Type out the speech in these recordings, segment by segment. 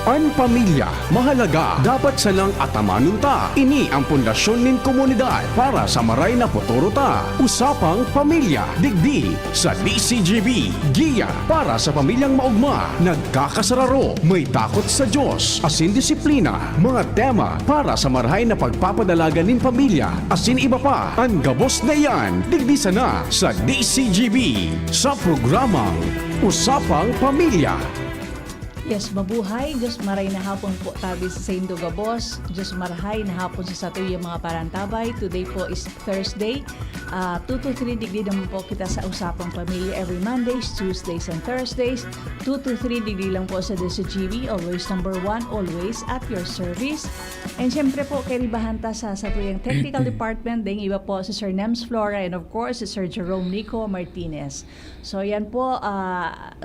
An pamilya, mahalaga, dapat salang atamanon ta. Ini ang pundasyon nin komunidad para sa maray na futuro ta. Usapang pamilya, digdi sa DCGB. Giya para sa pamilyang maugma, nagkakasararo, may takot sa Diyos, asin disiplina, mga tema para sa marahay na pagpapadalaga nin pamilya, asin iba pa. Ang gabos na yan, digdi sana sa DCGB sa programang Usapang Pamilya. Yes, mabuhay. Diyos maray na hapon po tabi sa Saindo Gabos. Diyos marahay na hapon sa satuyo mga parantabay. Today po is Thursday. 2 to 3 degree naman po kita sa Usapang Pamilya every Mondays, Tuesdays, and Thursdays. 2 to 3 degree lang po sa DCGB. Always number 1, always at your service. And syempre po, kay Ribahanta sa satuyang Technical Department. Dahil iba po si Sir Nems Flora and of course si Sir Jerome Nico Martinez. So yan po,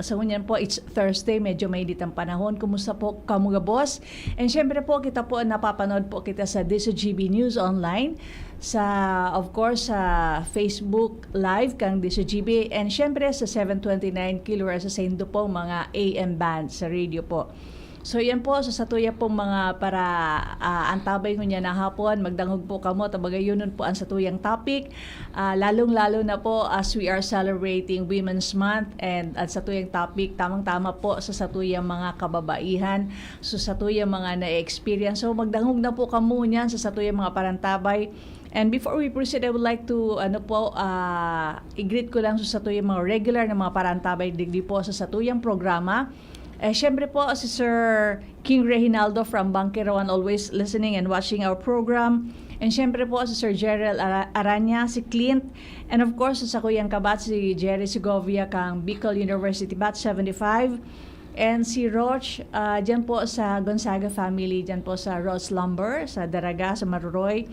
sa unyan po, it's Thursday. Medyo may ang panahon. Kumusta po kamuga boss? And syempre po kita po napapanood po kita sa DCGB News Online, sa of course sa Facebook Live kang DCGB, and syempre sa 729 kHz sa Saindo po mga AM band sa radio po. So yan po, sa satuya pong mga para antabay ko niya na hapon, magdangog po kamo, tabagay yun po ang satuyang topic, lalong-lalo na po as we are celebrating Women's Month, and at satuyang topic, tamang-tama po sa satuyang mga kababaihan, so satuyang mga na-experience. So magdangog na po kamo niyan sa satuyang mga parantabay. And before we proceed, I would like to i-greet ko lang sa satuyang mga regular na mga parantabay digdi po sa satuyang programa. Siyempre po si Sir King Reginaldo from Banqueroan, always listening and watching our program. And siyempre po si Sir Gerald Aranya, si Clint, and of course sa kuyang kabat si Jerry Segovia kang Bicol University Batch 75. And si Roch, dyan po sa Gonzaga family, dyan po sa Ross Lumber, sa Daraga, sa Maruroy.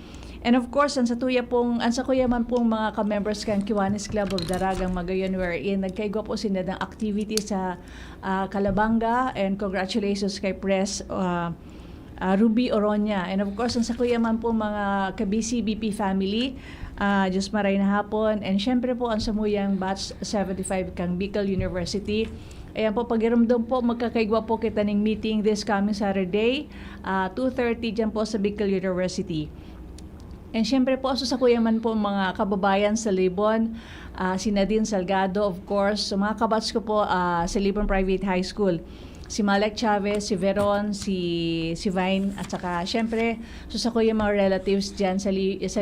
And of course, ang sa kuya man pong mga ka-members kang Kiwanis Club of Daragang Magayon, wherein nagkaigwa po sila ng activity sa Calabanga, and congratulations kay Press Ruby Oronya. And of course, ang sa kuya man pong mga ka-BCBP family, Diyos maray na hapon. And syempre po, ang samuyang Batch 75 kang Bicol University. Ayan po, pagiramdam po, magkakaigwa po kita ng meeting this coming Saturday, 2:30 dyan po sa Bicol University. And syempre po, sa kuya man po mga kababayan sa Libon, si Nadine Salgado, of course, so mga kabats ko po sa Libon Private High School, si Malek Chavez, si Veron, si Vine, at saka syempre, sa kuya mga relatives dyan sa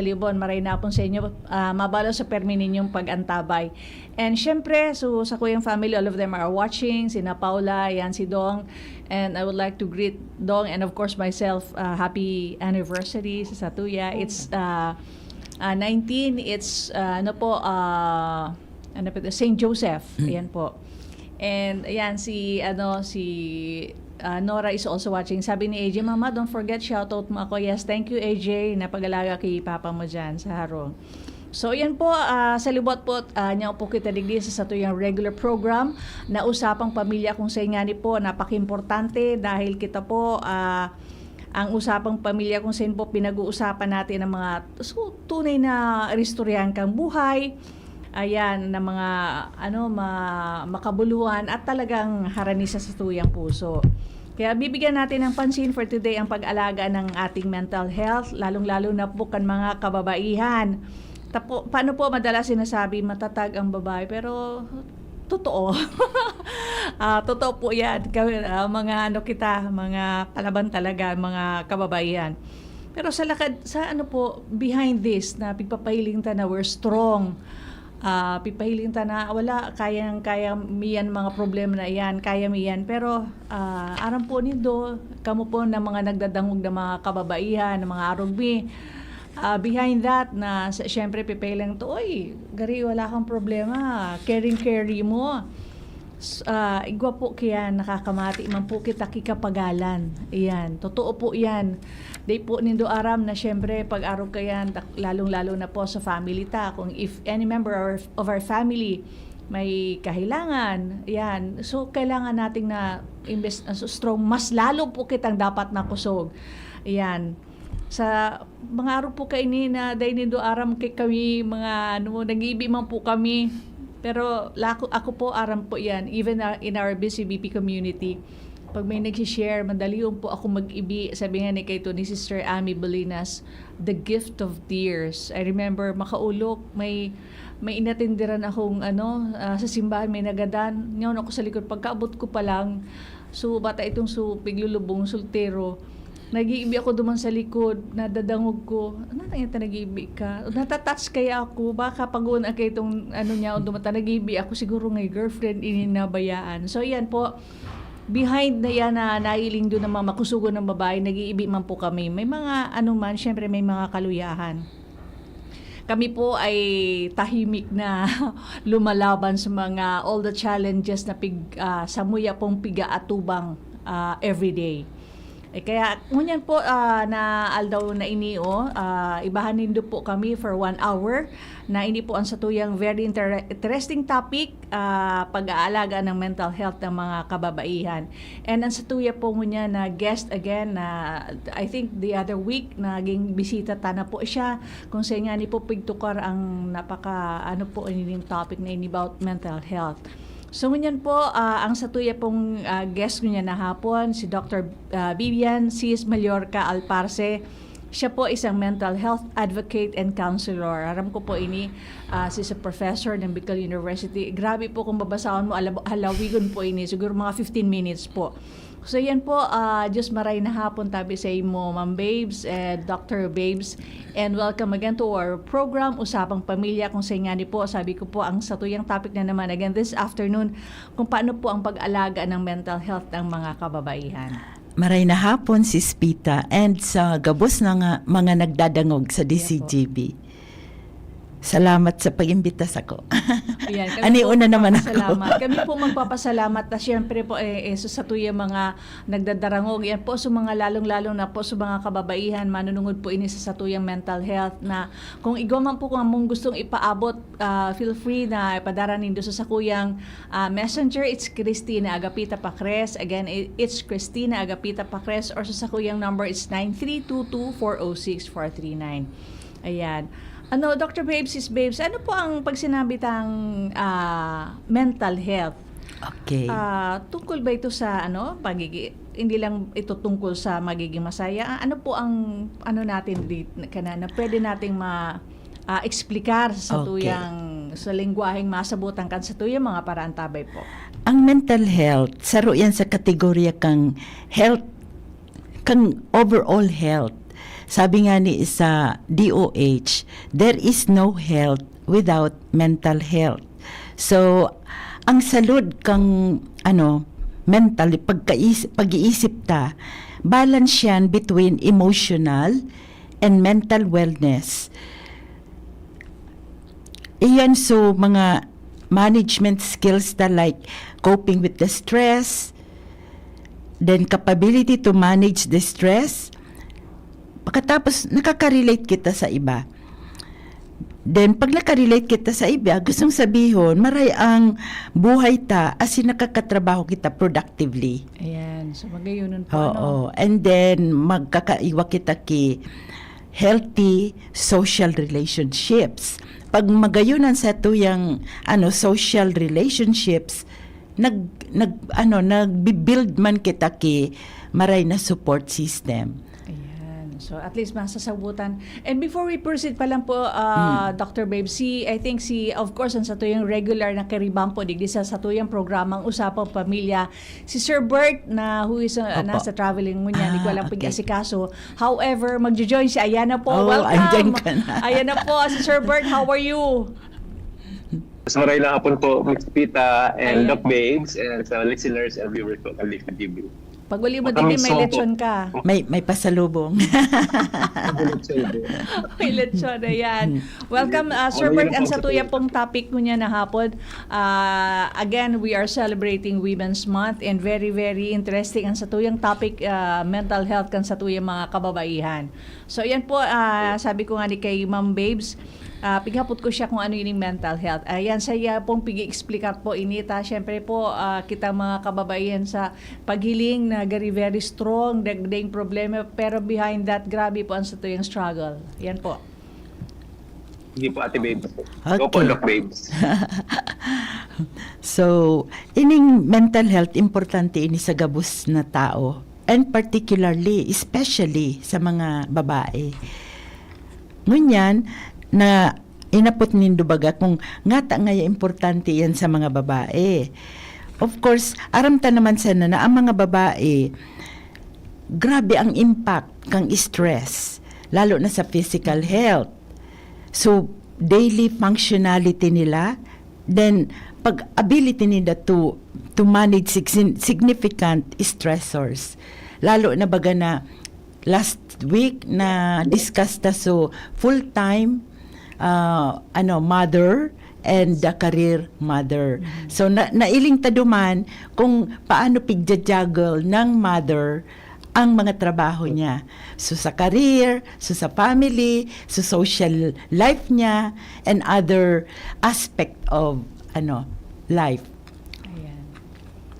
Libon, maray na po sa inyo, mabalo sa permi ninyong pag-antabay. And syempre, sa kuyang family, all of them are watching, si Na Paula, yan si Dong, and I would like to greet Dong and of course myself, happy anniversary sa Satuya. It's 19, it's St. Joseph, ayan po. And ayan si Nora is also watching. Sabi ni AJ, Mama, don't forget, shoutout mo ako. Yes, thank you AJ, napag-alaga kay Papa mo dyan sa Harong. So yan po, sa libot po, niya po kita digdi sa satuyang regular program na Usapang Pamilya, kung sa ingani po, napaka-importante dahil kita po, ang Usapang Pamilya kung saan po pinag-uusapan natin ang mga tunay na istoryahan kang buhay, ayan, na mga makabuluhan at talagang harani sa satuyang puso. Kaya bibigyan natin ng pansin for today ang pag-alaga ng ating mental health, lalong-lalo na po kan mga kababaihan. Paano po madalas sinasabi matatag ang babae, pero totoo. Totoo po yan. Mga mga palaban talaga, mga kababaihan. Pero behind this, na pigpapahiling ta na we're strong, pipahiling ta na wala, kaya miyan mga problema na yan, kaya miyan. Pero aram po nido, kamo po na mga nagdadangog na mga kababaihan, na mga arugbi, behind that na syempre pipilang to, gari wala kang problema, carry mo. Igwa po kaya nakakamati man po kita kikapagalan. Iyan, totoo po yan. Day po nindo aram na syempre pag araw kayan, lalong-lalo na po sa family ta, kung if any member of our family may kahilangan, yan, so kailangan nating na invest strong, mas lalo po kitang dapat nakusog. Iyan, sa mga araw po kayo ni na dahil nindo aram kami mga nag-iibi man po kami, pero ako po aram po yan, even in our BCBP community, pag may nag-share, madali yung po ako mag-ibi. Sabi nga ni kay ni Sister Amy Bolinas, the gift of tears. I remember, makaulok, may inatindiran akong sa simbahan, may nagadan. Ngayon ako sa likod, pagkaabot ko pa lang, so bata itong piglulubong, soltero, nag-iibi ako duman sa likod, nadadangog ko, ano na nag-iibi ka? Natatouch kaya ako, baka pag-una kay itong niya, dumata nag-iibi ako, siguro ngay girlfriend, ininabayaan. So yan po, behind na yan na nailing doon ng mga makusugo ng babae, nag-iibi man po kami. May mga syempre may mga kaluyahan. Kami po ay tahimik na lumalaban sa mga all the challenges na samuya pong piga-atubang everyday. Kaya ngunyan po na aldaw na inio, ibahanin do po kami for 1 hour na ini po ang satuyang very interesting topic, pag-aalaga ng mental health ng mga kababaihan. And ang satuya po ngunyan na guest again na I think the other week naging bisita ta na po siya kung sa nga ni po pigtukar ang napaka po ining topic na ini about mental health. So ngunyan po, ang satuya pong guest ngunyan na hapon, si Dr. Vivian Cis Mallorca Alparce. Siya po isang mental health advocate and counselor. Aram ko po ini, she's a professor ng Bicol University. Grabe po kung babasahon mo, halawigon po ini, siguro mga 15 minutes po. So yan po, Diyos maray na hapon tabi sa imo, Ma'am Babes and Dr. Babes. And welcome again to our program, Usapang Pamilya. Kung sa ingani po, sabi ko po, ang satuyang topic na naman again this afternoon, kung paano po ang pag-alaga ng mental health ng mga kababaihan. Maray na hapon, Sis Pita, and sa gabos na mga nagdadangog sa DCGB. Salamat sa pag-imbita sa ko. Ayan, Una naman ako. Kami po magpapasalamat na siyempre po sa tuya mga nagdadarangog. Yan po sa mga lalong-lalong na po sa mga kababaihan, manunungod po ini sa satuyang mental health na kung man po kung mong gustong ipaabot, feel free na ipadaran nindo sa sakuyang messenger. It's Cristina Agapita Pacres. Again, it's Cristina Agapita Pacres or sa sakuyang number it's 9322406439. Ayan. Dr. Babes, Sis Babes, ano po ang pag sinabi tang mental health? Okay. Tungkol ba ito sa hindi lang ito tungkol sa magiging masaya? Ano po ang natin dito na pwede nating explicar sa tuyang sa lengguaheng masabutan kan sa tuyang mga paraantabay po? Ang mental health, saro yan sa kategorya kang health, kang overall health. Sabi nga ni sa DOH, there is no health without mental health. So, ang salud kang mental, pag-iisip ta, balance yan between emotional and mental wellness. Iyan so mga management skills ta like coping with the stress, then capability to manage the stress. Pagkatapos, nakaka-relate kita sa iba. Then, pag naka-relate kita sa iba, gustong sabihin, maray ang buhay ta as nakakatrabaho kita productively. Ayan. So, magayunan po. Oo. And then, magkakaiwa kita ki healthy social relationships. Pag magayunan sa tuyang social relationships, nagbi-build man kita ki maray na support system. So at least masasabutan. And before we proceed pa lang po, Dr. Babe, of course, ang satuyang regular na karibampo, digdi sa satuyang programang Usapang Pamilya, si Sir Bert, na who is nasa traveling mo niya, hindi ko alam pag-asikaso. However, magjo-join si Ayana po. Welcome! Ayana po, si Sir Bert, how are you? Maray na hapon po, Ms. Pita and Doc Babes, and sa listeners and viewers po ng Lift TV. Pag wali mo din, may lechon ka. May pasalubong. May lechon, ayan. Welcome, Sir Bert, ang satuya pong topic ko niya na hapon. Again, we are celebrating Women's Month and very, very interesting ang satuyang topic, mental health kan satuyang mga kababaihan. So, ayan po, sabi ko nga ni kay Ma'am Babes, pighapot ko siya kung ano yung mental health. Ayan, saya pong pigi-explicar po inita. Siyempre po, kita mga kababaihan sa paghiling na very strong, dagdaing problema, pero behind that, grabe po ang satuyang struggle. Yan po. Hindi po, Ate Babes. Go po, Okay. Doc Babes. So, ining mental health importante ini sa gabus na tao, and particularly, especially sa mga babae. Ngunyan na inapot nindo baga kung ngata nga importante yan sa mga babae. Of course, aramta naman sana na ang mga babae, grabe ang impact kang stress, lalo na sa physical health. So, daily functionality nila, then pag ability nila to manage significant stressors. Lalo na baga na last week na discuss ta so full-time mother and the career mother. So nailing ta duman kung paano pigja-juggle ng mother ang mga trabaho niya. So sa career, so sa family, so social life niya, and other aspect of life. Ayan.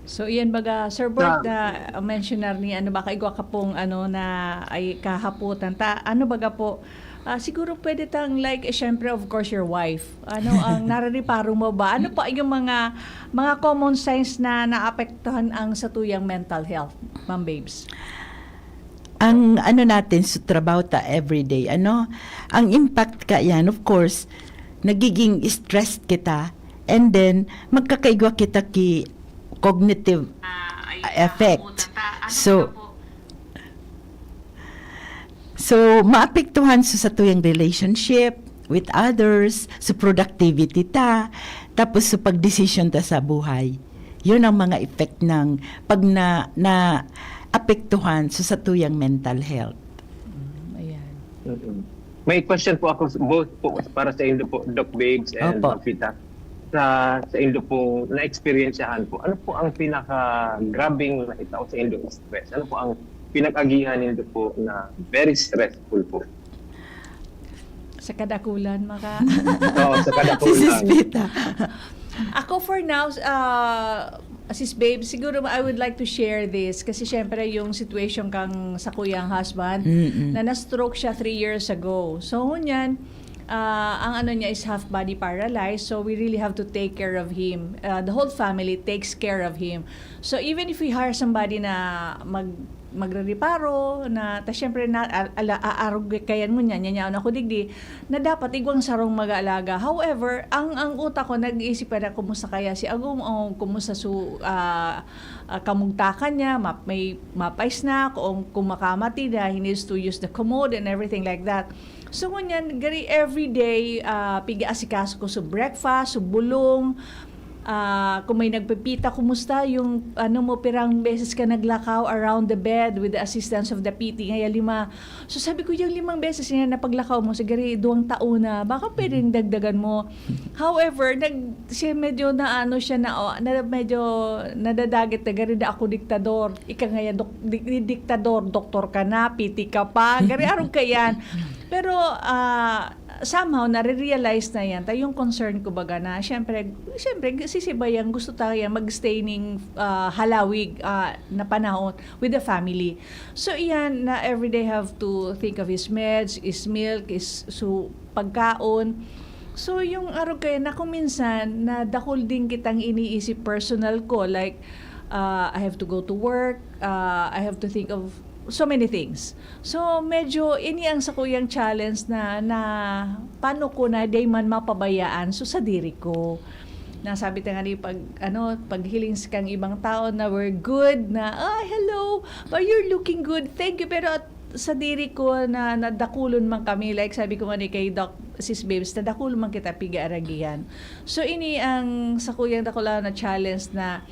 So iyan baga Sir Bert na mentioner ni ano baka igwa ka pong na ay kahaputan ta ano baga po siguro pwede tang like syempre of course your wife ano ang narariparo mo ba ano pa yung mga common signs na naapektuhan ang satuyang mental health, Ma'am Babes? Ang natin sa trabaho ta everyday, ang impact ka yan, of course, nagiging stressed kita, and then magkakaigwa kita ki cognitive effect. So maapektuhan sa tuyang relationship with others, sa productivity ta, tapos sa pagdesisyon ta sa buhay. Yun ang mga effect ng pag na apektuhan sa tuyang mental health. Ayan. May question po ako both po para sa inyo po, Doc Babes and Opo. Pita. Sa inyo po na-experiensyahan po, ano po ang pinaka-grabing nakita ko sa inyo stress? Ano po ang pinag-agihan ninyo po na very stressful po? Sa kadakulan maka Oo, sa kada po Sis lang. Pita. Ako for now, Sis Babe, siguro I would like to share this kasi syempre yung situation kang sa kuyang husband na na-stroke siya 3 years ago. So hunyan, ang niya is half body paralyzed, so we really have to take care of him. The whole family takes care of him. So even if we hire somebody na magrereparo na ta syempre na aarog kayan mo nya ako digdi na dapat igwang sarong mag-aalaga. However, ang utak ko nag-iisip pa na kumusta kaya si Agum o kumusta kamugtakan niya, may mapais na kung makamati na he needs to use the commode and everything like that. So ngunyan gari everyday piga-asikaso ko sa breakfast, sa bulong. Kung may nagpipita, kumusta yung mo pirang beses ka naglakaw around the bed with the assistance of the PT ngaya 5. So sabi ko yung 5 beses niya napaglakaw mo sigari 2 taon na baka pwedeng dagdagan mo. However, siya medyo siya na medyo nadadagit na gari da ako diktador. Ika ngaya diktador, doktor ka na, PT ka pa, gari arong kayan. Pero somehow nare-realize na yan tayo yung concern ko baga na syempre sisibayang gusto tayo magstay ning halawig na panahon with the family. So iyan na everyday have to think of his meds, his milk, his pagkaon. So yung araw kaya na kung minsan na dakol din kitang iniisip personal ko like I have to go to work, I have to think of so many things. So medyo ini ang sa kuyang challenge na paano ko na day man mapabayaan so sa diri ko. Nasabi ta nga ni pag healing kang ibang tao na we're good na hello, but you're looking good. Thank you pero sa diri ko na nadakulon man kami like sabi ko nga ni kay Doc Sis Babes nadakulon man kita piga-aragihan. So ini ang sa kuyang dakula na challenge na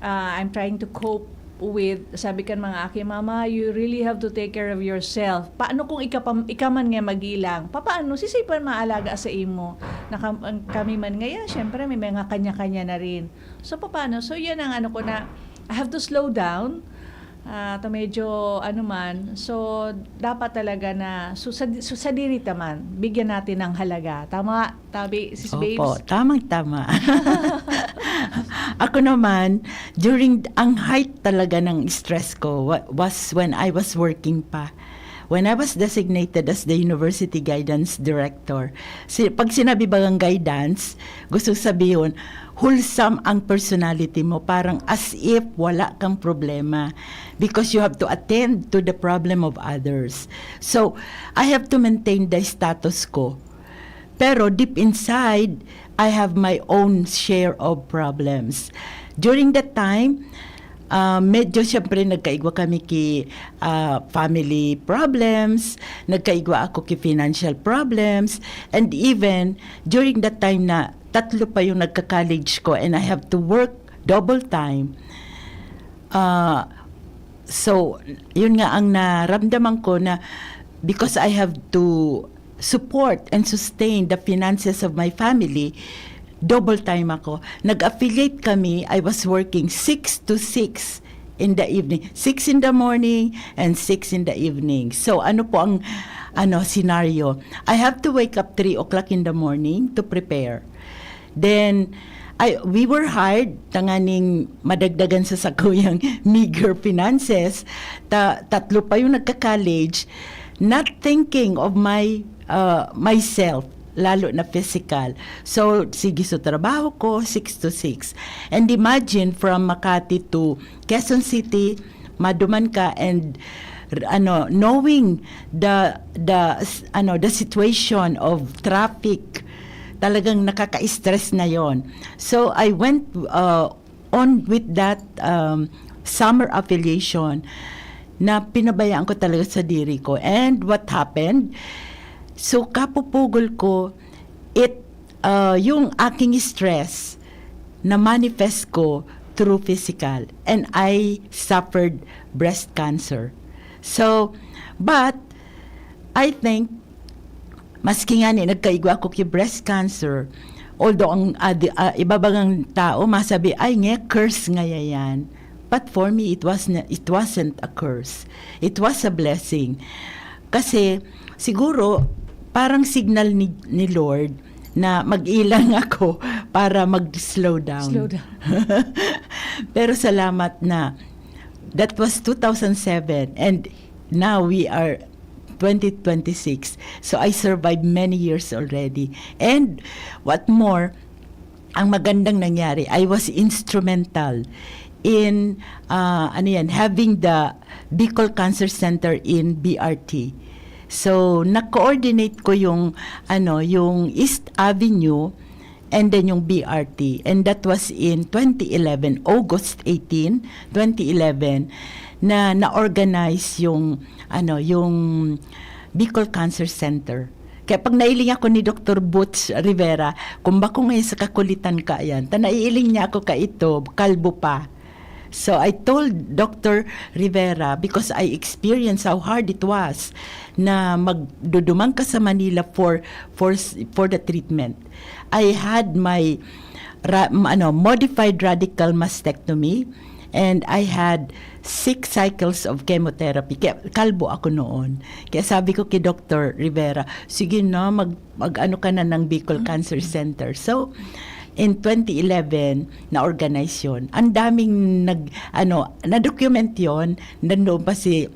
I'm trying to cope with, sabi kan mga aki, mama, you really have to take care of yourself. Paano kung ikaman nga magilang? Paano? Sisipan maalaga sa imo. Kami man ngayon, syempre may mga kanya-kanya na rin. So, paano? So, yan ang ko na, I have to slow down. Medyo so dapat talaga na sa diri taman bigyan natin ng halaga. Tama tabi Sis Babes? Opo, tamang-tama. Ako naman, during ang height talaga ng stress ko was when I was working pa. when I was designated as the University Guidance Director, pag sinabi bagang guidance, gusto sabihin, wholesome ang personality mo, parang as if wala kang problema because you have to attend to the problem of others. So, I have to maintain the status quo. Pero deep inside, I have my own share of problems. During that time, medyo siyempre nagkaigwa kami ki family problems, nagkaigwa ako ki financial problems, and even during that time na tatlo pa yung nagka-college ko and I have to work double time. So, yun nga ang naramdaman ko na because I have to support and sustain the finances of my family, double time ako. Nag-affiliate kami, I was working 6 to 6 in the evening. 6 in the morning and 6 in the evening. So, ano po ang scenario? I have to wake up 3 o'clock in the morning to prepare. Then, we were hired, tanganing madagdagan sa sakuyang meager finances. Tatlo pa yung nagka-college, not thinking of myself, lalo na physical. So, sige sa trabaho ko, 6 to 6. And imagine from Makati to Quezon City, maduman ka and knowing the situation of traffic, talagang nakaka-stress na yon. So, I went on with that summer affiliation na pinabayaan ko talaga sa diri ko. And what happened? So, kapupugol ko, yung aking stress na manifest ko through physical. And I suffered breast cancer. So, but, I think, maski nga nagkaigwa ako kay breast cancer, although ang ibabagang tao masabi, ay nga, curse nga yan. But for me, it wasn't a curse. It was a blessing. Kasi, siguro, parang signal ni Lord na mag-ilang ako para mag-slow down. Slow down. Pero salamat na that was 2007 and now we are 2026. So I survived many years already. And what more, ang magandang nangyari, I was instrumental in having the Bicol Cancer Center in BRT. So, na-coordinate ko yung East Avenue and then yung BRT. And that was in 2011, August 18, 2011, na-organize yung Bicol Cancer Center. Kaya pag nailing ako ni Dr. Butch Rivera, kung bako ngayon sa kakulitan ka yan, nailing niya ako ka ito, kalbo pa. So I told Dr. Rivera, because I experienced how hard it was na magdudumang ka sa Manila for the treatment. I had my modified radical mastectomy and I had 6 cycles of chemotherapy. Kaya kalbo ako noon. Kaya sabi ko kay Dr. Rivera, sige na, mag-ano ka na ng Bicol Cancer Center. So, in 2011, na-organize yun. Ang daming na-document yun. Nandoon pa si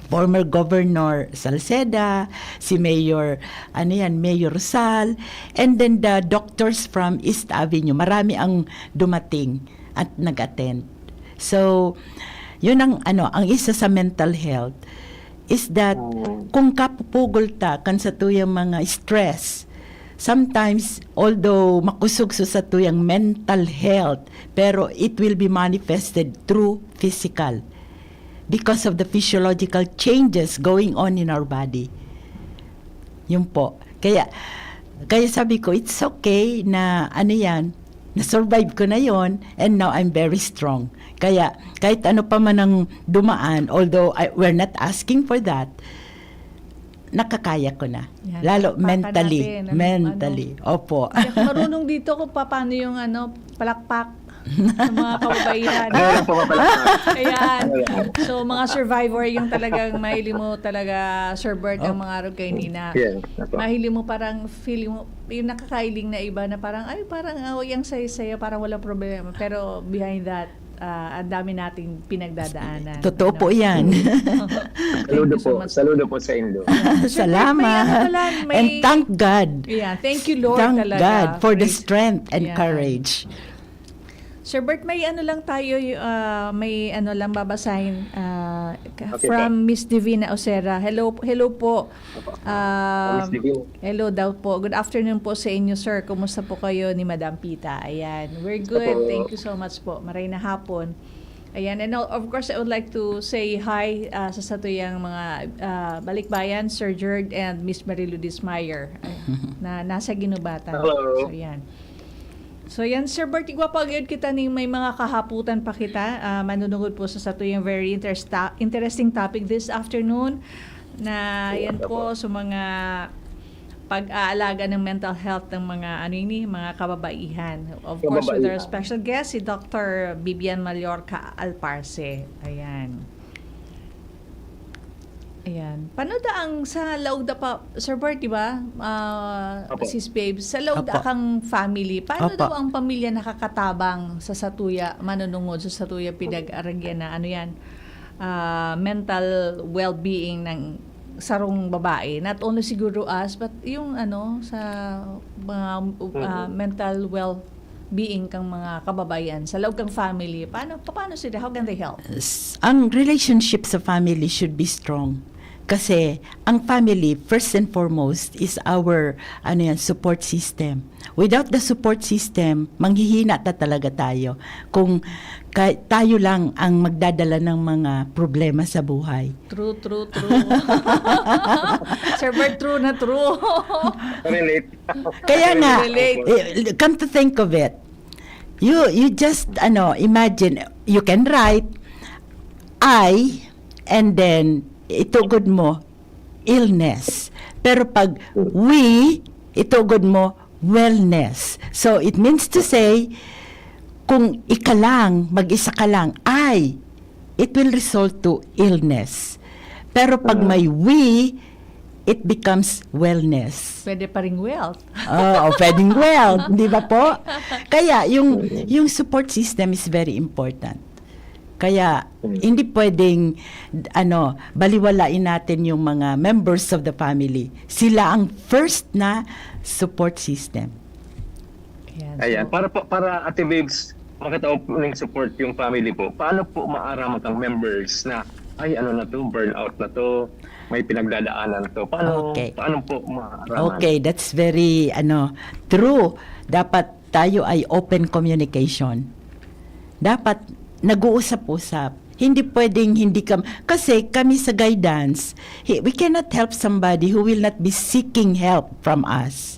former Governor Salceda, si Mayor Sal, and then the doctors from East Avenue. Marami ang dumating at nag-attend. So, yun ang isa sa mental health is that kung kapupugol ta kan sa tuyang mga stress, sometimes, although makusog sa tuyang mental health, pero it will be manifested through physical because of the physiological changes going on in our body. Yun po. Kaya sabi ko, it's okay na na-survive ko na yon and now I'm very strong. Kaya kahit ano pa man ang dumaan, although we're not asking for that, nakakaya ko na. Yan. Lalo Palakpakan mentally. natin. Opo. Hindi ako marunong dito kung paano yung palakpak ng mga kababaihan. Ano po pala? Ayan. So, mga survivor yung talagang mahili mo talaga, Sir Bert, ang mga araw kay Nina. Yes. Mahili mo parang feeling mo, yung nakakailing na iba na parang, yung saya-saya, parang walang problema. Pero behind that, ang dami nating pinagdadaanan. Totoo po yan. Saludo you so po. much. Saludo po sa Indo. Salamat. May ano pala, may- And thank God. Yeah, thank you Lord Thank talaga. God for the Praise- strength and Yeah. courage. Sir Bert, may ano lang tayo, may ano lang babasahin Okay from Miss Divina Osera. Hello po. Miss Divina. Hello daw po. Good afternoon po sa inyo, sir. Kumusta po kayo ni Madam Pita? Ayan. We're good. Opo. Thank you so much po. Maray na hapon. Ayan. And of course, I would like to say hi sa satuyang mga balikbayan, Sir Jerd and Miss Marilu Dismayer na nasa Ginubatan. Hello. So, yan. So yan, Sir Bert, igwapagayod kita ning may mga kahaputan pa kita. Manunugod po sa satuyang very interesting topic this afternoon na yan po sa mga pag-aalaga ng mental health ng mga mga kababaihan. Of course, with our Kababaihan. special guest, si Dr. Bibian Mallorca Alparce. Ayan. Ayan. Paano ang sa laog da pa, Sir Bert, di ba? Opo. Sis Babes, sa laog da Opo. kang family, paano Opo. daw ang pamilya nakakatabang sa satuya, manunungod sa satuya pinag-aragyan na mental well-being ng sarong babae. Not only siguro us, but yung sa mga mental well-being kang mga kababayan, sa laog kang family, paano sila? How can they help? Ang relationship sa family should be strong. Kasi ang family, first and foremost, is our support system. Without the support system, manghihina talaga tayo. Kung tayo lang ang magdadala ng mga problema sa buhay. True. Sir Bert, true na true. Relate. Kaya nga, Relate. come to think of it, you just imagine, you can write I, and then itugod mo illness. Pero pag we, itugod mo wellness. So it means to say, kung ika lang, mag-isa ka lang, it will result to illness. Pero pag may we, it becomes wellness. Pwede pa ring wealth. Pwedeng well, di ba po? Kaya yung support system is very important. Kaya hindi pwedeng baliwalain natin yung mga members of the family. Sila ang first na support system. Ayan, para Ate Babes, makataop ng support yung family po. Paano po maaramat ang members na burnout na to, may pinagdadaanan to. Paano po maaraman? Okay, that's very true. Dapat tayo ay open communication. Dapat nag-uusap-usap. Hindi pwedeng kasi kami sa guidance, we cannot help somebody who will not be seeking help from us.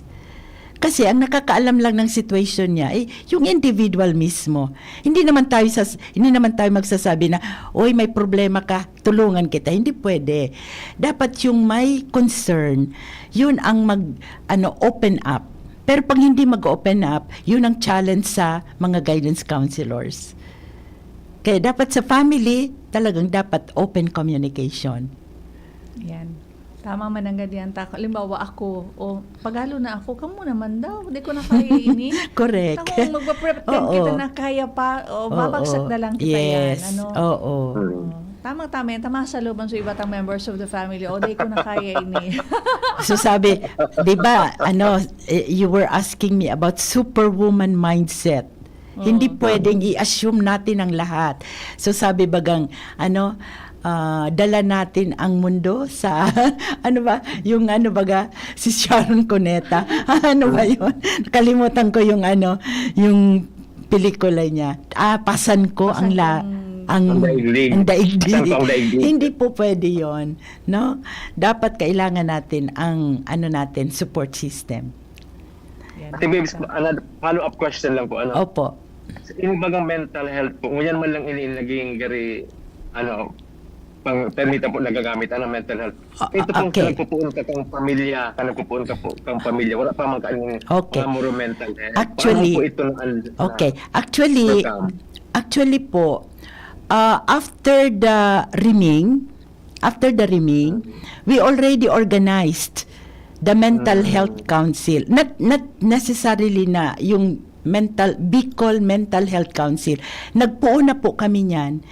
Kasi ang nakakaalam lang ng situation niya yung individual mismo. Hindi naman tayo magsasabi na, "Oy, may problema ka, tulungan kita." Hindi pwede. Dapat yung may concern, yun ang open up. Pero pag hindi mag-open up, yun ang challenge sa mga guidance counselors. Kaya dapat sa family, talagang dapat open communication. Yan. Tama man ang ganyan. Halimbawa ako, pagalo na ako, kamo naman daw, hindi ko na kaya ini. Correct. Kung magpa-pretend kita na kaya pa, babagsak na lang kita yes. yan. Tama-tama yan. Tama sa looban sa iba't ang members of the family. Hindi ko na kaya ini. So sabi, di ba, you were asking me about superwoman mindset. Hindi pwedeng i-assume natin ang lahat. So sabi bagang, dala natin ang mundo sa, si Sharon Cuneta. Ano ba yun? Nakalimutan ko yung pelikula niya. Pasan ko ang daigdig. Hindi po pwede yon, no? Dapat kailangan natin ang support system. Ate Babes, follow-up question lang po. Opo. Yung bagang mental health po, ngayon man lang naging pang termita po nagagamit mental health. Ito pong nagpupuon ka kang pamilya, wala pa man kanyang muro mental health. Actually, actually po, after the rimming, we already organized the mental health council. Not necessarily na yung Bicol Mental Health Council. Nagpuo na po kami niyan.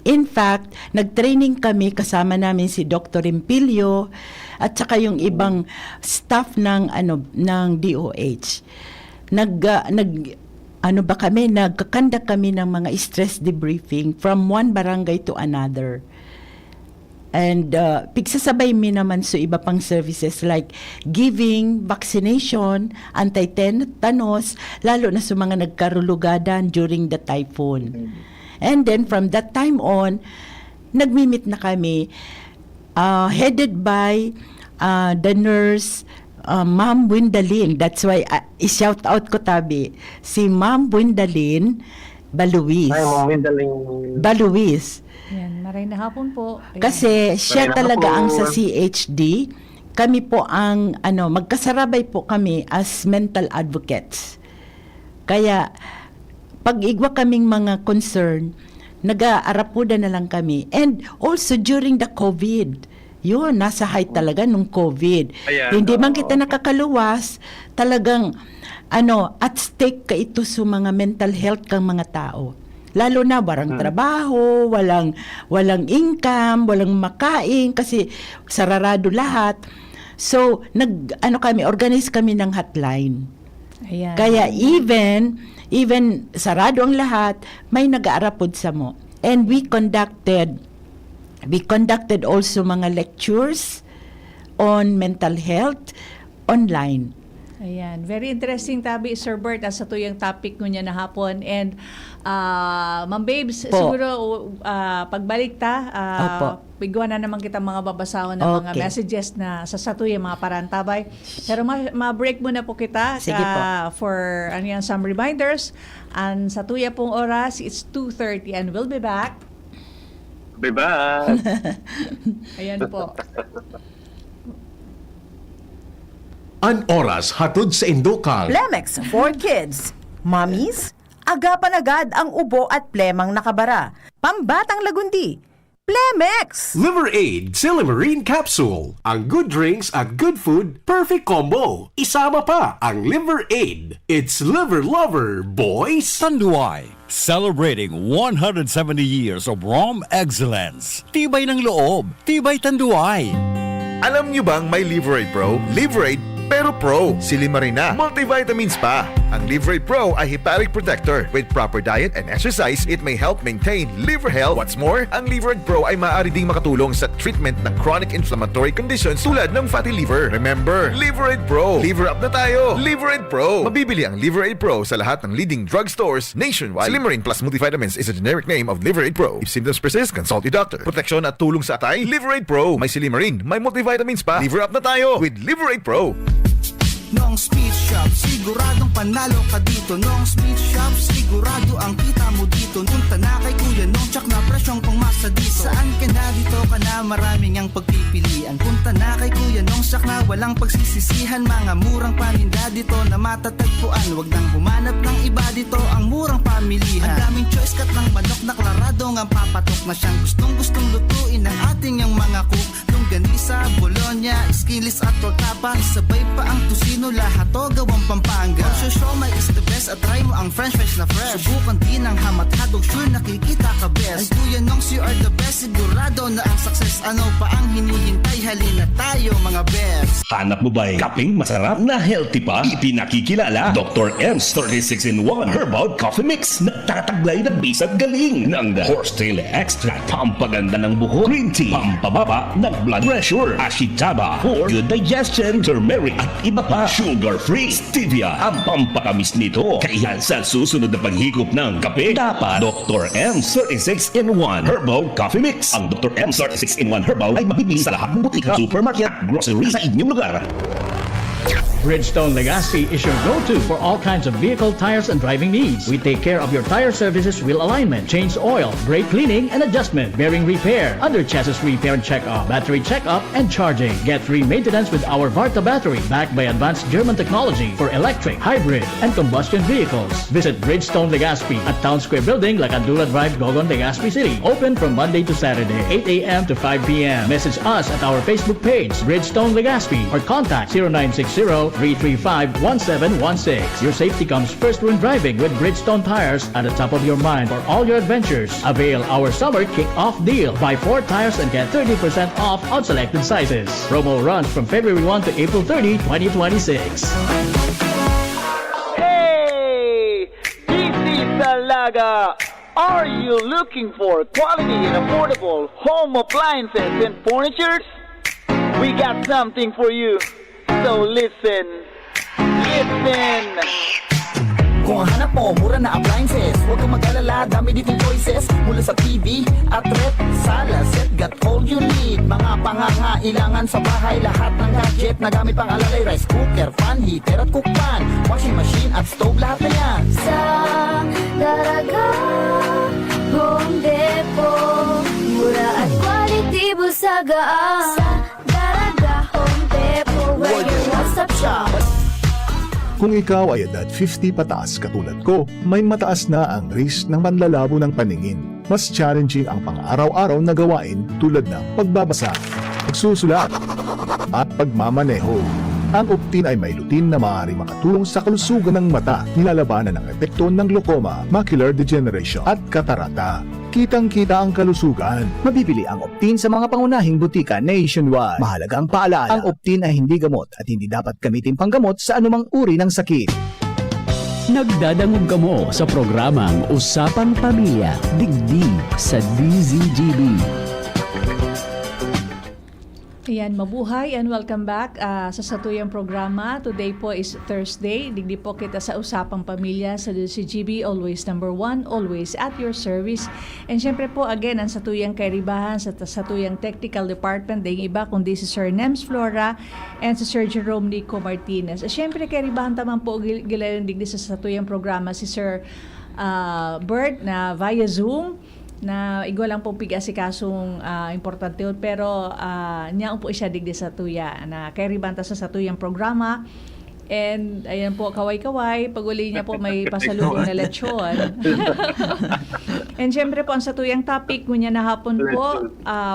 In fact, nag-training kami, kasama namin si Dr. Empilio at saka yung ibang staff ng DOH. Nagkakanda kami ng mga stress debriefing from one barangay to another. And pigsasabay mi naman sa iba pang services like giving, vaccination, anti-tetanus, lalo na sa mga nagkarulugadan during the typhoon. And then from that time on, nagmimit na kami, headed by the nurse, Ma'am Windalin. That's why i-shout out ko tabi si Ma'am Windalin Baluis. Ay, Ma'am Windalin. Baluis. Yan, maray na hapon po. Ayan. Kasi siya Maray na talaga hapon. ang sa CHD. Kami po ang magkasarabay po kami as mental advocates. Kaya pag igwa kaming mga concern, nag-aarapuda na lang kami. And also during the COVID, yun, nasa height talaga nung COVID. Ayan, Hindi man kita nakakaluwas, talagang at stake ka ito sa mga mental health kang mga tao. Lalo na walang trabaho, walang income, walang makain kasi sararado lahat. So, organize kami ng hotline. Ayan. Kaya even sarado ang lahat, may nag-aarapod sa mo. And we conducted also mga lectures on mental health online. Ayan, very interesting tabi Sir Bert sa tuyang topic mo niya na hapon. And Ma'am Babes, Po. siguro pagbalik ta, Opo. bigwa na naman kita mga babasahon ng mga Okay. messages na sa satuyang mga parantabay. Pero ma-break muna po kita Sige po. for some reminders. And sa tuya pong oras, it's 2:30 and we'll be back. Bye-bye. Ayan po. An oras hatod sa Indokal. Plemex for Kids. Mommies, agapan agad ang ubo at plemang nakabara. Pambatang lagundi. Plemex! Liver Aid Silimarine Capsule. Ang good drinks at good food, perfect combo. Isama pa ang Liver Aid. It's liver lover, boys. Tanduay, celebrating 170 years of Rom excellence. Tibay ng loob, tibay Tanduay. Alam nyo bang may Liverade Pro? Liverade pero Pro. Silimarin na. Multivitamins pa. Ang Liverade Pro ay hepatic protector. With proper diet and exercise, it may help maintain liver health. What's more, ang Liverade Pro ay maaari ding makatulong sa treatment ng chronic inflammatory conditions tulad ng fatty liver. Remember, Liverade Pro. Liver up na tayo. Liverade Pro. Mabibili ang Liverade Pro sa lahat ng leading drugstores nationwide. Silimarin plus multivitamins is a generic name of Liverade Pro. If symptoms persist, consult your doctor. Proteksyon at tulong sa atay, Liverade Pro. May Silimarin, may multivitamins pa. Liver up na tayo with Liverade Pro. Noong Speed Shop, siguradong panalo ka dito. Noong Speed Shop, sigurado ang kita mo dito. Punta na kay Kuya Nong, tsak na presyong pangmasa dito. Saan ka na dito ka na, maraming ang pagpipilian. Punta na kay Kuya Nong, tsak na walang pagsisisihan. Mga murang paninda dito na matatagpuan. Huwag nang humanap ng iba dito, ang murang pamilihan. Ang daming choice kat ng manok na klaradong ang papatok na siyang gustong lutuin ng ating yung mga cook. Longganisa, Bologna, Skilis at Tortapa. Isabay pa ang tusino, lahat to gawang Pampanga. Ang siomai is the best at try mo ang french fries na fresh. Subukan din ang hamat-hadog, sure nakikita ka best. Ay Kuya Nongs, you are the best, sigurado na ang success. Ano pa ang hinihintay, halina tayo mga best. Hanap mo ba'y kaping masarap na healthy pa? Ipinakikilala Dr. M's 36-in-1 Herbal Coffee Mix. Nagtataglay na bisag galing ng horsetail extract, pampaganda ng buhok, green tea, pampababa ng blood pressure, ashitaba for good digestion, turmeric at iba pa. Sugar-free, stevia ang pampakamis nito. Kaya sa susunod na paghigop ng kape, dapat Dr. M's 36-in-1 Herbal Coffee Mix. Ang Dr. M's 36-in-1 Herbal ay mabibili sa lahat ng butika, supermarket at grocery sa inyong lugar. Bridgestone Legaspi is your go-to for all kinds of vehicle tires and driving needs. We take care of your tire services, wheel alignment, change oil, brake cleaning and adjustment, bearing repair, under chassis repair and check-up, battery check-up and charging. Get free maintenance with our Varta battery, backed by advanced German technology for electric, hybrid, and combustion vehicles. Visit Bridgestone Legaspi at Town Square Building, Lacandula Drive, Gogon, Legazpi City. Open from Monday to Saturday, 8 a.m. to 5 p.m. Message us at our Facebook page, Bridgestone Legaspi, or contact 0917-335-1716. Your safety comes first when driving with Bridgestone tires at the top of your mind for all your adventures. Avail our summer kick-off deal. Buy 4 tires and get 30% off on selected sizes. Promo runs from February 1 to April 30, 2026. Hey! DC Talaga! Are you looking for quality and affordable home appliances and furnitures? We got something for you. So listen. Listen! Kung hanap mo, mura na appliances. Huwag kang mag-alala, dami ditong choices. Mula sa TV at rep, sala, set, got all you need. Mga pangangailangan sa bahay, lahat ng gadget na gamit pang alalay. Rice cooker, fan, heater at cookpan, washing machine at stove, lahat na yan. Sa Daraga Home Depot, mura at quality busagaan. Sa Daraga Home Depot, where your one-stop shop. Kung ikaw ay edad 50 pataas katulad ko, may mataas na ang risk ng panlalabo ng paningin. Mas challenging ang pang-araw-araw na gawain tulad ng pagbabasa, pagsusulat, at pagmamaneho. Ang Optin ay may lutin na maaaring makatulong sa kalusugan ng mata, nilalabanan ng epekto ng glaucoma, macular degeneration at katarata. Kitang-kita ang kalusugan. Mabibili ang Optin sa mga pangunahing butika nationwide. Mahalaga ang paalala, ang Optin ay hindi gamot at hindi dapat gamitin panggamot sa anumang uri ng sakit. Nagdadangog kamo sa programang Usapang Pamilya, Digdig sa DZGB. Ayan, mabuhay and welcome back sa satuyang programa. Today po is Thursday. Digdi po kita sa Usapang Pamilya sa DCGB, always number 1, always at your service. And syempre po, again, ang satuyang kairibahan sa satuyang technical department, dahil iba kundi si Sir Nems Flora and si Sir Jerome Nico Martinez. Syempre, kairibahan taman po gilayong digdi sa satuyang programa si Sir Bert na via Zoom, na igwa lang po pigasikasong importante yun, pero niya po siya digdi sa tuya na kay ribanta sa satuyang programa. And ayan po, kaway-kaway, pag-uli niya po may pasalubong na lechon. And syempre po ang satuyang topic ngunya na hapon po,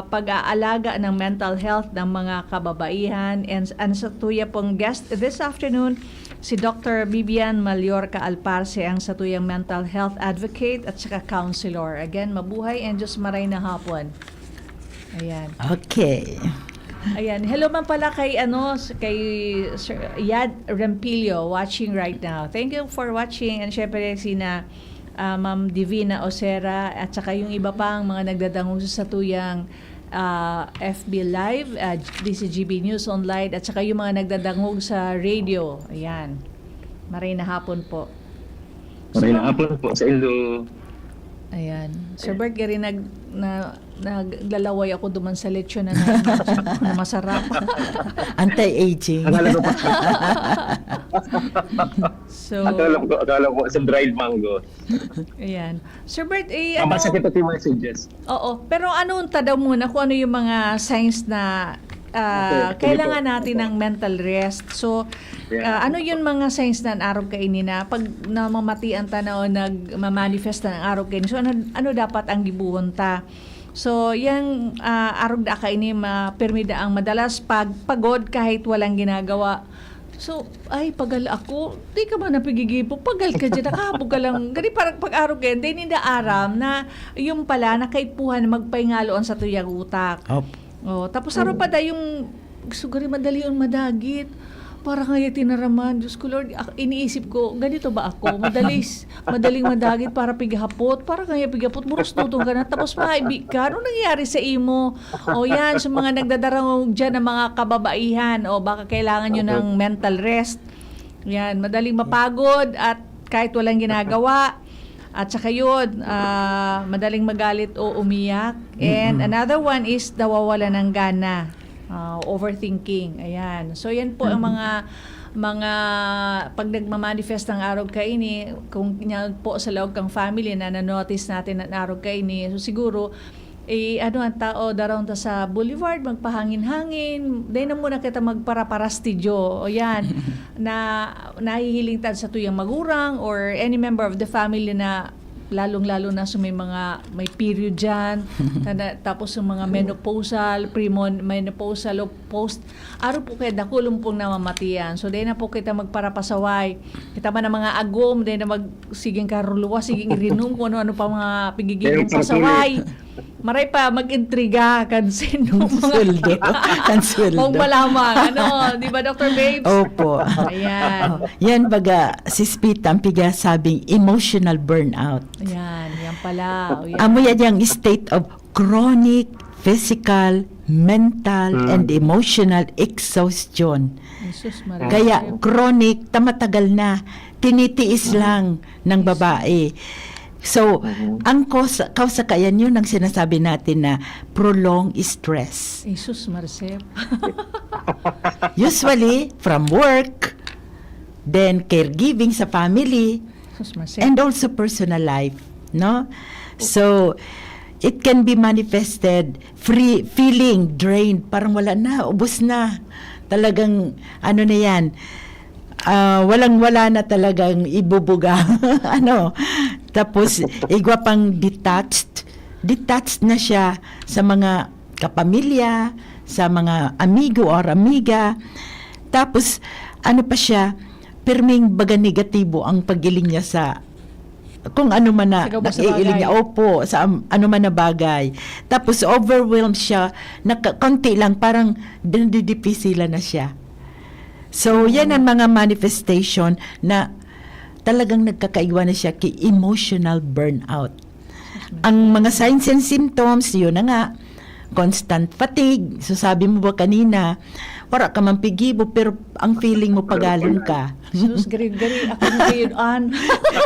pag-aalaga ng mental health ng mga kababaihan. And ang satuya pong guest this afternoon, si Dr. Bibian Mallorca Alparce, ang satuyang mental health advocate at saka counselor. Again, mabuhay and Diyos maray na hapon. Ayan. Okay. Ayan. Hello man pala kay Sir Yad Rampilio watching right now. Thank you for watching. And syempre sina Ma'am Divina Osera at saka yung iba pang mga nagdadangog sa satuyang FB Live, DCGB News Online, at saka yung mga nagdadangog sa radio. Ayan. Maray na hapon po. Maray na hapon po sa Indo. Ayan. Sir Bert, gari naglalaway ako duman sa lechon na masarap. Anti-aging. So, akala ko sa dried mango. Ayan. Sir Bert, Mabasa kita yung messages. Oo. Pero anong daw muna kung ano yung mga signs na kailangan natin ng mental rest. So, ano yung mga signs na araw kaini na pag namamatian ta na o nagmamanifest na ng araw kaini? So, ano dapat ang gibuhon ta? So, yung araw da kaini mapirmida ang madalas pagpagod kahit walang ginagawa. So, ay, pagal ako, di ka ba napigigipo? Pagal ka dyan, nakahapog ka lang. Gani parang pag-araw kayo, hindi ninda aram na yung pala, nakaipuhan magpahingaloan sa tuyang utak. Oh, tapos araw pa da yung sugari madali yung madagit. Parang kaya tinaraman. Diyos ko Lord, iniisip ko, ganito ba ako? Madaling madagit para pigahapot. Parang kaya pigahapot, muros tutong ka na. Tapos maibig ka. Ano nangyari sa imo? O yan, sa mga nagdadarang dyan ng mga kababaihan. O baka kailangan nyo ng mental rest. Yan, madaling mapagod at kahit walang ginagawa. At saka yun, madaling magalit o umiyak. And another one is nawawala ng gana. Overthinking. Ayan. So yan po ang mga pag nagmamanifest ng araw kaini, kung yan po sa loob kang family na na-notice natin ang araw kaini, so siguro ang tao daron ta sa boulevard magpahangin-hangin, dahil na muna kita magpara-parastidyo. O yan, na nahihiling ta sa tuyang magurang or any member of the family na lalong-lalo na sa may period dyan, tapos yung mga menopausal, premenopausal o post, araw po kayo dakulong pong namamatian. So, dahil na po kita magparapasaway. Kita man ng mga agom, dahil na siging karuluwa, siging irinom, kung ano-ano pa mga pigigilong pasaway. Maray pa mag-intriga kan sino Sweldo. Kan sweldo. Kung malamang, di ba Dr. Babes? Opo. Ayan. Yan baga, si Spita, ang piga sabing emotional burnout. Ayan, yan pala. O, yan. Amo yan yung state of chronic physical, mental, and emotional exhaustion. Jesus Maria. Kaya chronic, tamatagal na, tinitiis lang ng babae. So, ang kausa kaya yun ang sinasabi natin na prolonged stress. Jesus Marcep. Usually, from work, then caregiving sa family, Jesus Marcep. and also personal life, no? So, it can be manifested feeling drained, parang wala na, ubos na. Talagang, ano na yan, walang-wala na talagang ibubuga. Tapos, igwa pang detached na siya sa mga kapamilya, sa mga amigo or amiga. Tapos, pa siya, perming baga negatibo ang paggiling niya sa kung ano man na naiiling niya. Opo, sa ano man na bagay. Tapos, overwhelmed siya, konti lang, parang dinidipisilan na siya. So, yan ang mga manifestation na talagang nagkakaiwan na siya kay emotional burnout. Ang mga signs and symptoms, yun na nga, constant fatigue. So, sabi mo ba kanina, wala ka man pigibo, pero ang feeling mo pagalon ka. Jesus, gari-gari, ako na kayo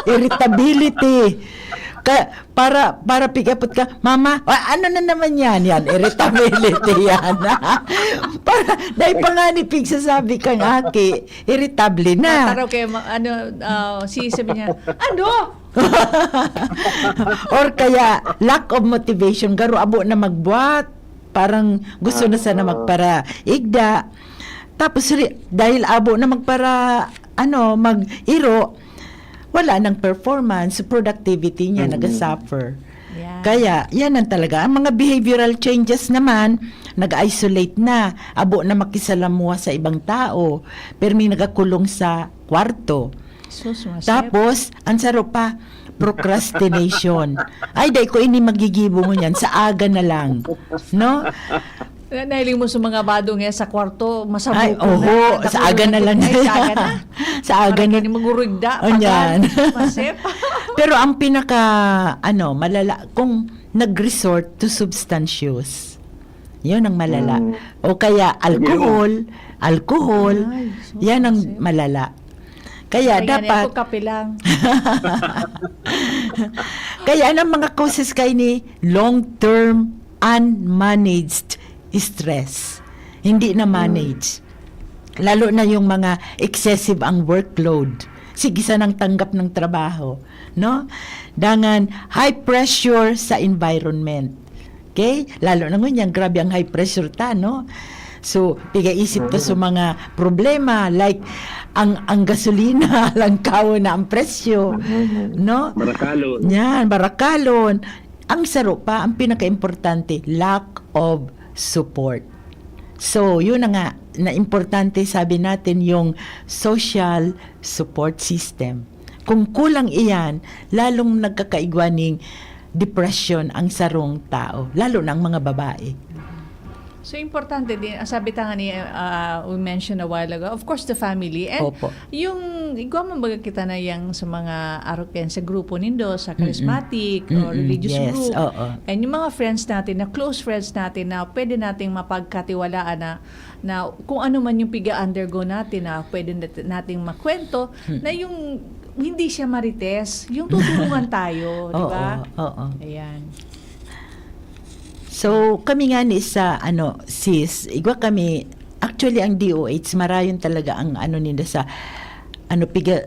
Irritability. Para pigapot ka, Mama, ano na naman yan? Yan, irritability yan. Dahil pa nga ni Pig sasabi kang aki, irritable na. Taraw kayo, sabi niya, Or kaya, lack of motivation, garo abo na magbuhat, parang gusto na sana magpara igda. Tapos, dahil abo na magpara, mag-iro, wala ng performance, productivity niya nag-suffer. Yeah. Kaya, yan ang talaga. Ang mga behavioral changes naman, nag-isolate na, abo na makisalamuha sa ibang tao, pero may nagakulong sa kwarto. Tapos, ang saro pa, procrastination. Ay, dahil ko ini magigibo mo yan, sa aga na lang. No? Nahiling mo sa mga badong sa kwarto, masabuko na. Ay, oho, sa aga na lang. Sa aga na. Sa aga na. Parang magurugda. Yan. Masip. Pero ang pinaka, malala, kung nag-resort to substance, yun ang malala. O kaya alcohol, yan ang malala. Kaya dapat kape lang. Kaya ang mga causes kay ni long-term unmanaged stress. Hindi na manage. Lalo na yung mga excessive ang workload. Sige sa nang tanggap ng trabaho, no? Dangan high pressure sa environment. Okay? Lalo na ngunyan, grabe ang high pressure ta, no? So, pigaisip to sa mga problema like ang gasolina, langkaw na ang presyo, no? Barakalon. Yan, barakalon. Ang saro pa, ang pinaka-importante, lack of support. So, yun na nga, na importante sabi natin yung social support system. Kung kulang iyan, lalong nagkakaigwaning depression ang sarong tao, lalo na ang mga babae. So, importante din, sabi ta nga ni, we mentioned a while ago, of course, the family. And Opo. yung, igwa man baga kita na yung sa mga aroken sa grupo nindo, sa charismatic or religious group. And yung mga friends natin, na close friends natin, na pwede nating mapagkatiwalaan na kung ano man yung piga-undergo natin, na pwede nating makwento, na yung hindi siya marites, yung tutulungan tayo, di ba? Oo. Ayan. So, kami nga ni sa, sis, igwa kami, actually, ang DOH, marayon talaga ang nila sa,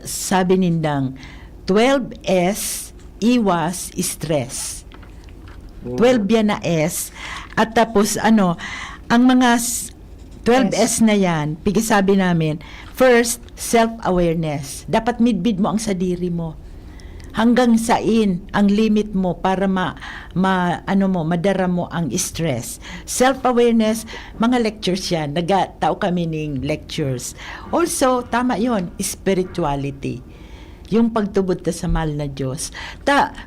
sabi nindang, 12S, iwas, stress. 12 yan na S. At tapos, ang mga 12S na yan, sabi namin, first, self-awareness. Dapat midbid mo ang sadiri mo. hanggang sain ang limit mo para madara mo ang stress. Self-awareness, mga lectures yan. Nagtao kami ng lectures. Also, tama yon, spirituality. Yung pagtubod ta sa mahal na Diyos.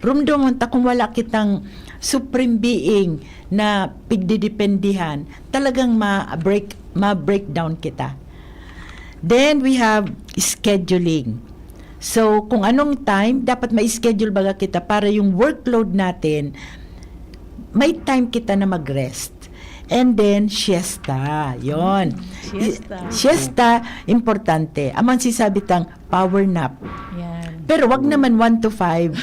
Rumdomon ta kung wala kitang supreme being na pigdidependihan, talagang ma-breakdown kita. Then we have scheduling. So, kung anong time, dapat ma-schedule baga kita para yung workload natin, may time kita na mag-rest. And then, siesta. Yon. Siesta, importante. Amang sisabitang power nap. Yan. Pero wag naman 1 to 5.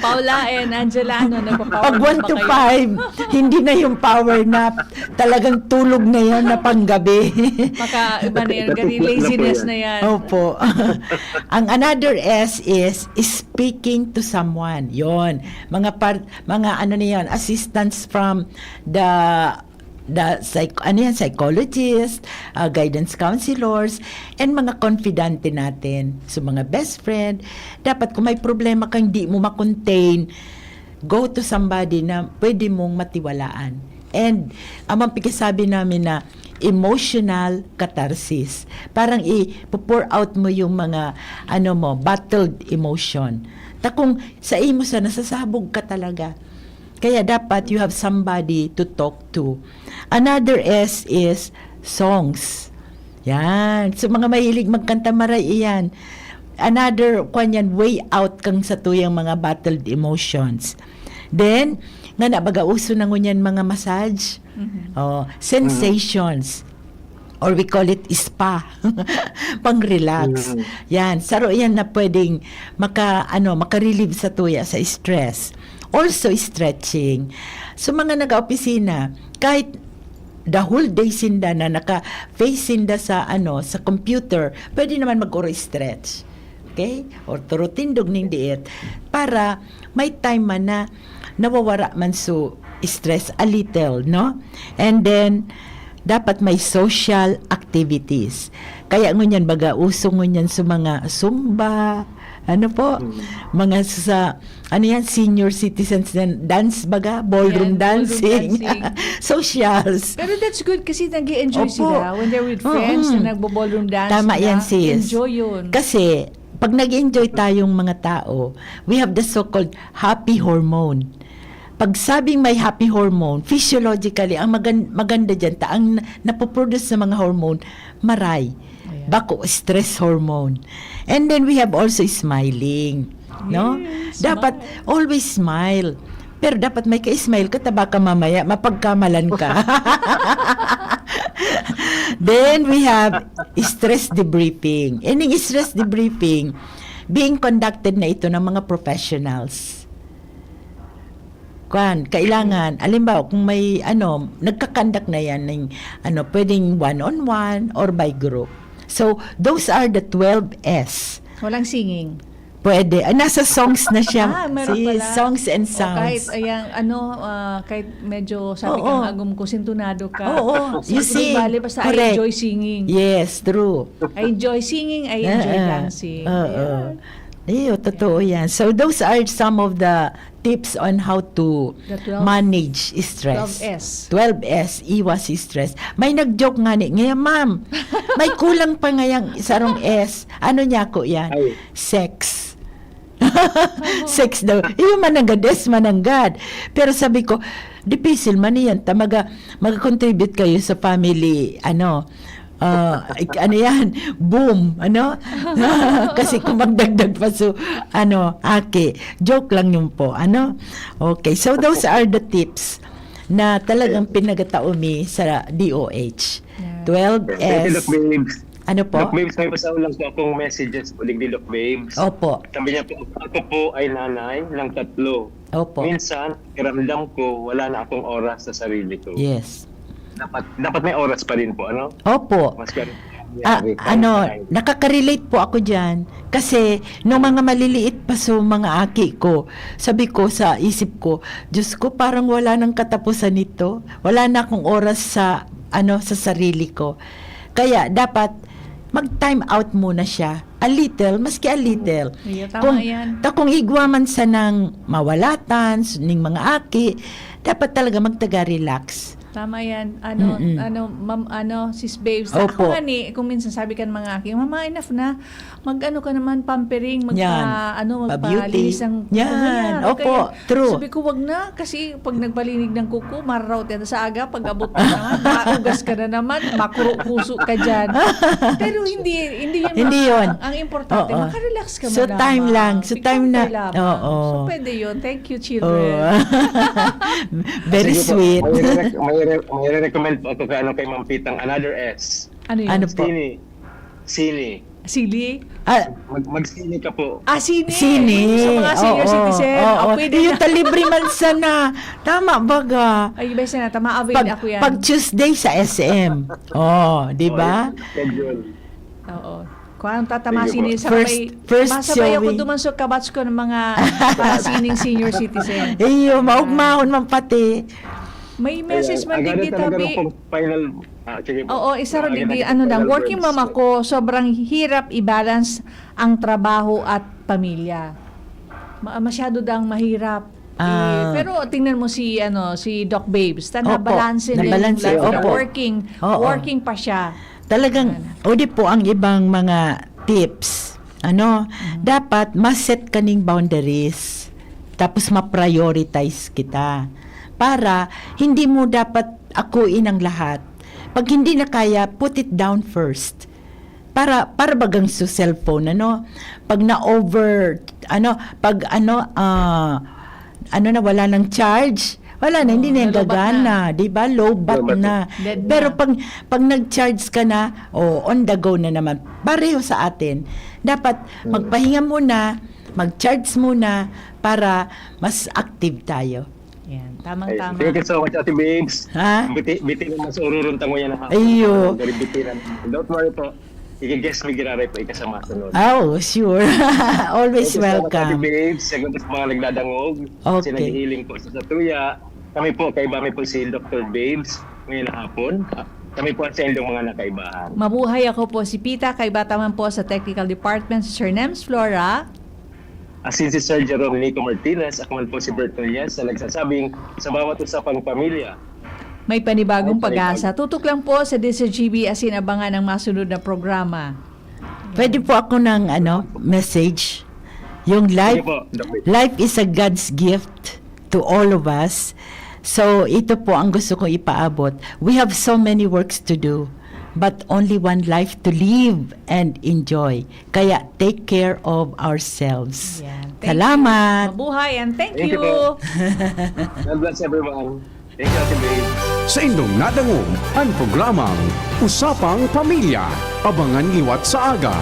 Paula and Angela, nagpa-power Pag nap 1 to ba kayo? 5, hindi na yung power nap. Talagang tulog na yan na panggabi. Iba na yan. Laziness na yan. Opo. Ang another S is speaking to someone. Yon. Mga ano na yan, assistance from the psychologist, guidance counselors, and mga confidante natin. So, mga best friend, dapat kung may problema kang di mo makontain, go to somebody na pwede mong matiwalaan. And, amang pagkasabi namin na emotional catharsis. Parang i-pour out mo yung mga, battled emotion. Kung sa imo sa nasasabog ka talaga. Kaya dapat you have somebody to talk to. Another S is songs. Yan. So mga mahilig magkanta maray iyan. Another way out kang sa tuyang mga battled emotions. Then, nga nabagauso na ngunyan mga massage. Sensations. Or we call it spa. Pang-relax. Yan. Saro yan na pwedeng makarelieve sa tuya, sa stress. Also, stretching. So, mga nag-opisina, kahit the whole day sinda na naka-face sinda sa computer, pwede naman mag-stretch. Okay? Or turutindog ng diet para may time man na nawawara man so stress a little, no? And then, dapat may social activities. Kaya ngunyan baga, usong ngunyan sa mga Zumba, mga sa senior citizens dance baga, ballroom dancing. Socials. Pero that's good kasi nag-i-enjoy sila when they're with friends na nagbo-ballroom dance. Tama yan, sis. Enjoy yun. Kasi pag nag-enjoy tayong mga tao, we have the so-called happy hormone. Pag sabing may happy hormone, physiologically, ang maganda dyan, ang napoproduce sa mga hormone, maray. Bako, stress hormone. And then we have also smiling. No? Dapat always smile. Pero dapat may ka-smile ka, baka mamaya mapagkamalan ka. Then we have stress debriefing. And yung stress debriefing, being conducted na ito ng mga professionals. Kailangan, alimbawa, kung may nagkakandak na yan ng pwedeng one-on-one or by group. So, those are the 12 S. Walang singing. Pwede. Nasa songs na siya. Meron pala. Songs and sounds. Kahit medyo sabi kang agum ko, sintunado ka. You see, basta correct. I enjoy singing. Yes, true. I enjoy singing, I enjoy dancing. Totoo yan. So, those are some of the tips on how to manage stress. 12S, iwas stress. May nag-joke nga ngayon, ma'am, may kulang pa ngayang sarong S. Ano niya ko yan? Sex. Sex daw. Yung mananggad, mananggad. Pero sabi ko, dipisil man yan. Mag-contribute kayo sa family, yan, boom, kasi kung magdagdag pa so, joke lang yun po, okay, so those are the tips na talagang pinagataumi sa DOH. 12S. Ano po? Doc Babes, may basaw lang po akong messages po, ni Doc Babes. Opo. Sabi niya po, ako po ay nanay ng 3. Opo. Minsan, iramdam ko, wala na akong oras sa sarili ko. Yes. Dapat may oras pa din po, Opo. Mas nakaka-relate po ako dyan. Kasi, nung mga maliliit pa so mga aki ko, sabi ko sa isip ko, Diyos ko, parang wala nang katapusan nito. Wala na akong oras sa sarili ko. Kaya, dapat mag-time out muna siya a little, maski a little. Yeah, tama yan. Kung igwaman sa nang mawalatan, ning mga aki, dapat talaga magtaga-relax. Tama yan. Sis Babes. Opo. Ako nga kung minsan sabi ka ng mga aking, Mama, enough na. Mag-ano ka naman, pampering, magpalinis ang kuko. Yan. Opo, true. Sabi ko, wag na. Kasi pag nagpalinig ng kuko, mararaw yan sa aga. Pag abot ka naman, maugas ka na naman, makuro-puso ka dyan. Pero hindi yun. Ang importante, makarelax ka So, time lang. So, time na. So, pwede yun. Thank you, children. Very sweet. May recommend po ako kay Ma'am Pitang, another S. Ano yun? Ano po? Sini. Sili? Mag-sini ka po. Sini. Sini. Sa mga senior citizen. Pwede yung talibre man sana. Tama baga. Ay, iba na. Tama-avail ako yan. Pag Tuesday sa SM. Di ba? Schedule. Oo. Kung anong tatamasin niyo sa first masabay ako showing. duman sa kabats ko ng mga sining senior citizen. Iyo, maugmahon man pati. May message man din dito, Bi. Final, Oo, isa rin din. Working mom ako, sobrang hirap i-balance ang trabaho at pamilya. Masyado dang mahirap. Pero tingnan mo si Doc Babes, nabalanse din working pa siya. Talagang di po ang ibang mga tips. Dapat ma-set ka ning boundaries. Tapos ma-prioritize kita. Para hindi mo dapat akuin ang lahat. Pag hindi na kaya, put it down first. Para bagang sa cellphone, Pag na-over, wala ng charge, wala na, hindi na yung gagana, di ba? Low bat na. Pero pag nag-charge ka na, on the go na naman, pareho sa atin. Dapat magpahinga muna, mag-charge muna, para mas active tayo. Yan, tamang-tama. Thank you so much, Ate Babes. Biti naman sa ururuntang mo yan. Ayyo. Don't worry po. I-guess me giraray po ikasama sa noon. Oh, sure. Always welcome. Ate Babes, sagot sa mga nagdadangog. Okay. Sinagihiling po sa Satuya. Kami po, kaiba po si Dr. Babes ngayon na hapon. Kami po sa inyong mga nakaibahan. Mabuhay ako po si Pita, kaibata man po sa Technical Department, si Sir Nems Flora. Asin si Sir Jerome Nico Martinez, ako man po si Bert Nunez na nagsasabing sa bawat usapang pamilya. May panibagong pag-asa. Tutok lang po sa DCGB asin abangan ang masunod na programa. Pwede po ako ng message. Yung life is a God's gift to all of us. So ito po ang gusto kong ipaabot. We have so many works to do, but only one life to live and enjoy. Kaya take care of ourselves. Salamat. Mabuhay and thank you. God bless everyone. Thank you, Ate Babe. Sa indong nadangog ang programang Usapang Pamilya. Abangan liwat sa aga